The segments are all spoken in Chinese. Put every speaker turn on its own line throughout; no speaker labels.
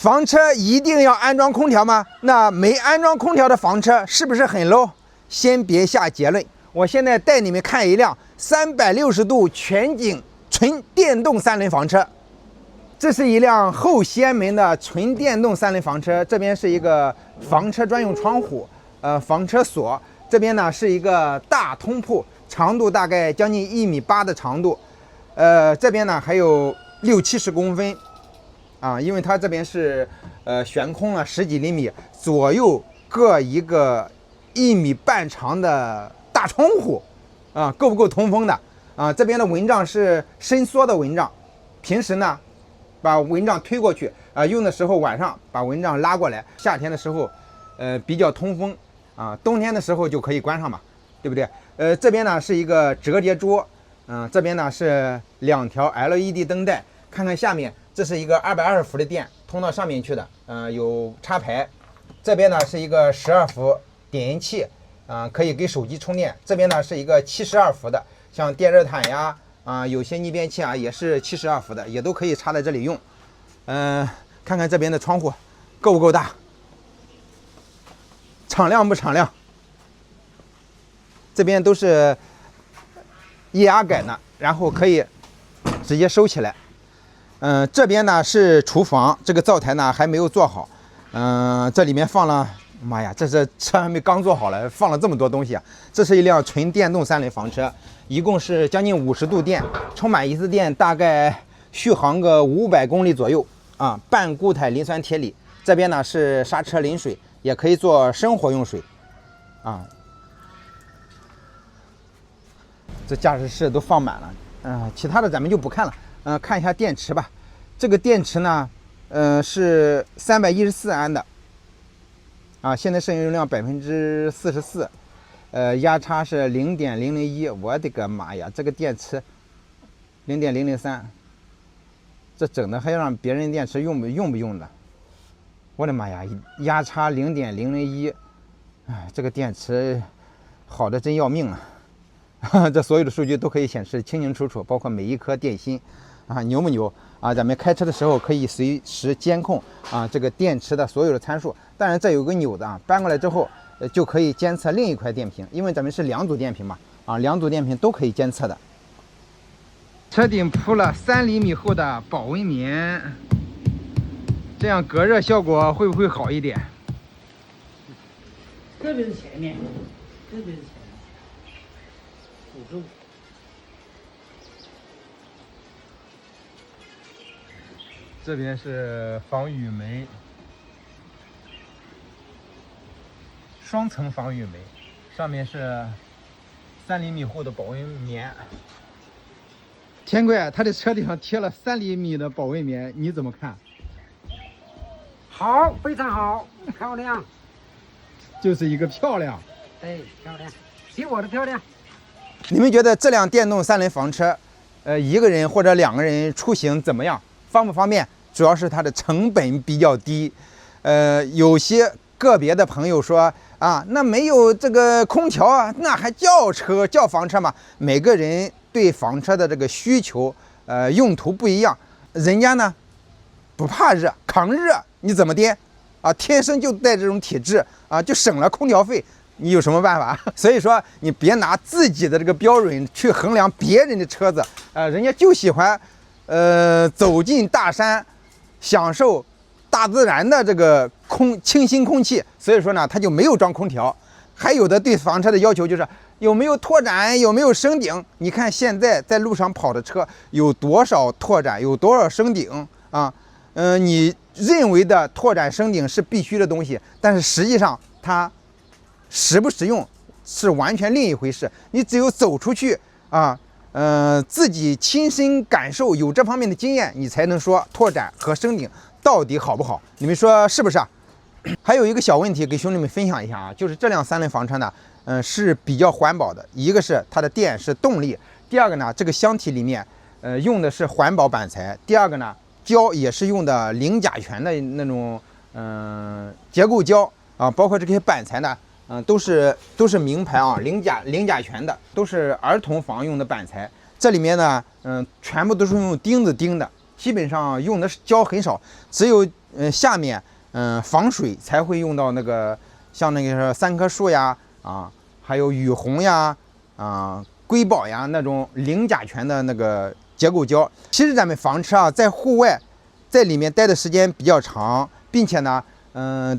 房车一定要安装空调吗？那没安装空调的房车是不是很 low？ 先别下结论，我现在带你们看一辆360度全景纯电动三轮房车。这是一辆后掀门的纯电动三轮房车，这边是一个房车专用窗户，房车锁。这边呢是一个大通铺，长度大概将近1.8米的长度，这边呢还有60-70公分。因为它这边是悬空了10几厘米，左右各一个1.5米长的大窗户，够不够通风的？这边的蚊帐是伸缩的蚊帐，平时呢把蚊帐推过去，用的时候晚上把蚊帐拉过来，夏天的时候比较通风，冬天的时候就可以关上嘛，对不对？这边呢是一个折叠桌，这边呢是2条 LED 灯带，看看下面。这是一个220伏的电，通到上面去的，有插排。这边呢是一个12伏点烟器，可以给手机充电。这边呢是一个72伏的，像电热毯呀，有些逆变器也是72伏的，也都可以插在这里用。看看这边的窗户够不够大，敞亮不敞亮？这边都是液压改呢，然后可以直接收起来。这边呢是厨房，这个灶台呢还没有做好。这里面放了，妈呀，这车还没刚做好了，放了这么多东西啊！这是一辆纯电动三轮房车，一共是将近50度电，充满一次电大概续航个500公里左右半固态磷酸铁锂。这边呢是刹车淋水，也可以做生活用水这驾驶室都放满了，其他的咱们就不看了。看一下电池吧，这个电池呢，是314安的，现在剩余容量44%，压差是0.001，我的个妈呀，这个电池0.003，这整的还要让别人电池用不用的，我的妈呀，压差0.001，这个电池好的真要命啊！这所有的数据都可以显示清清楚楚，包括每一颗电芯。牛不牛咱们开车的时候可以随时监控这个电池的所有的参数。当然这有个钮子搬过来之后就可以监测另一块电瓶，因为咱们是2组电瓶嘛2组电瓶都可以监测的。车顶铺了3厘米厚的保温棉，这样隔热效果会不会好一点？
特别是前面，辅助。
这边是防雨门，双层防雨门，上面是3厘米厚的保温棉。天贵，他的车顶上贴了3厘米的保温棉，你怎么看？
好，非常好，漂亮。
就是一个漂亮。
对，漂亮，比我的漂亮。
你们觉得这辆电动三轮房车，一个人或者2个人出行怎么样？方不方便？主要是它的成本比较低。有些个别的朋友说那没有这个空调那还叫车叫房车吗？每个人对房车的这个需求用途不一样，人家呢不怕热，抗热，你怎么的天生就带这种体质就省了空调费，你有什么办法？所以说你别拿自己的这个标准去衡量别人的车子，人家就喜欢走进大山，享受大自然的这个清新空气，所以说呢他就没有装空调。还有的对房车的要求就是有没有拓展，有没有升顶。你看现在在路上跑的车有多少拓展，有多少升顶你认为的拓展升顶是必须的东西，但是实际上它实不实用是完全另一回事。你只有走出去自己亲身感受，有这方面的经验，你才能说拓展和升顶到底好不好。你们说是不是还有一个小问题给兄弟们分享一下就是这辆三轮房车呢是比较环保的。一个是它的电是动力，第二个呢这个箱体里面用的是环保板材，第二个呢胶也是用的零甲醛的那种结构胶包括这些板材呢都是名牌零甲醛的，都是儿童房用的板材。这里面呢全部都是用钉子钉的，基本上用的胶很少，只有下面防水才会用到那个像那个3棵树呀还有雨虹呀瑰宝呀那种零甲醛的那个结构胶。其实咱们房车在户外，在里面待的时间比较长，并且呢，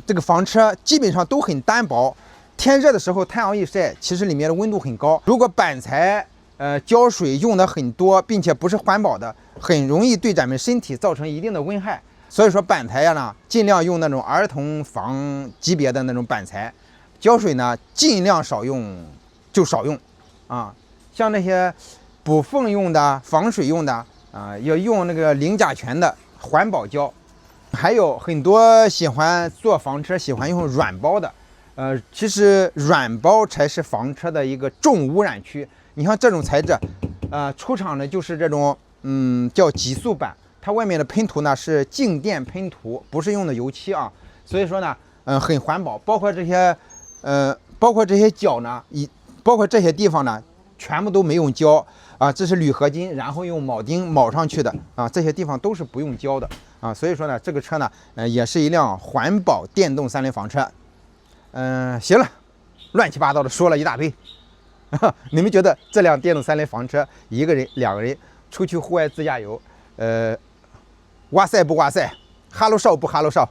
这个房车基本上都很单薄。天热的时候，太阳一晒，其实里面的温度很高。如果板材胶水用的很多，并且不是环保的，很容易对咱们身体造成一定的危害。所以说板材呀呢，尽量用那种儿童房级别的那种板材，胶水呢尽量少用就少用像那些补缝用的、防水用的要用那个零甲醛的环保胶。还有很多喜欢做房车喜欢用软包的，其实软包才是房车的一个重污染区。你像这种材质，出厂的就是这种叫极速板。它外面的喷涂呢是静电喷涂，不是用的油漆所以说呢，很环保。包括这些角呢，包括这些地方呢，全部都没用胶这是铝合金，然后用铆钉铆上去的这些地方都是不用胶的所以说呢，这个车呢，也是一辆环保电动3轮房车。行了，乱七八糟的说了一大堆，你们觉得这辆电动3轮房车，一个人、2个人出去户外自驾游，哇塞不哇塞？哈喽少不哈喽少？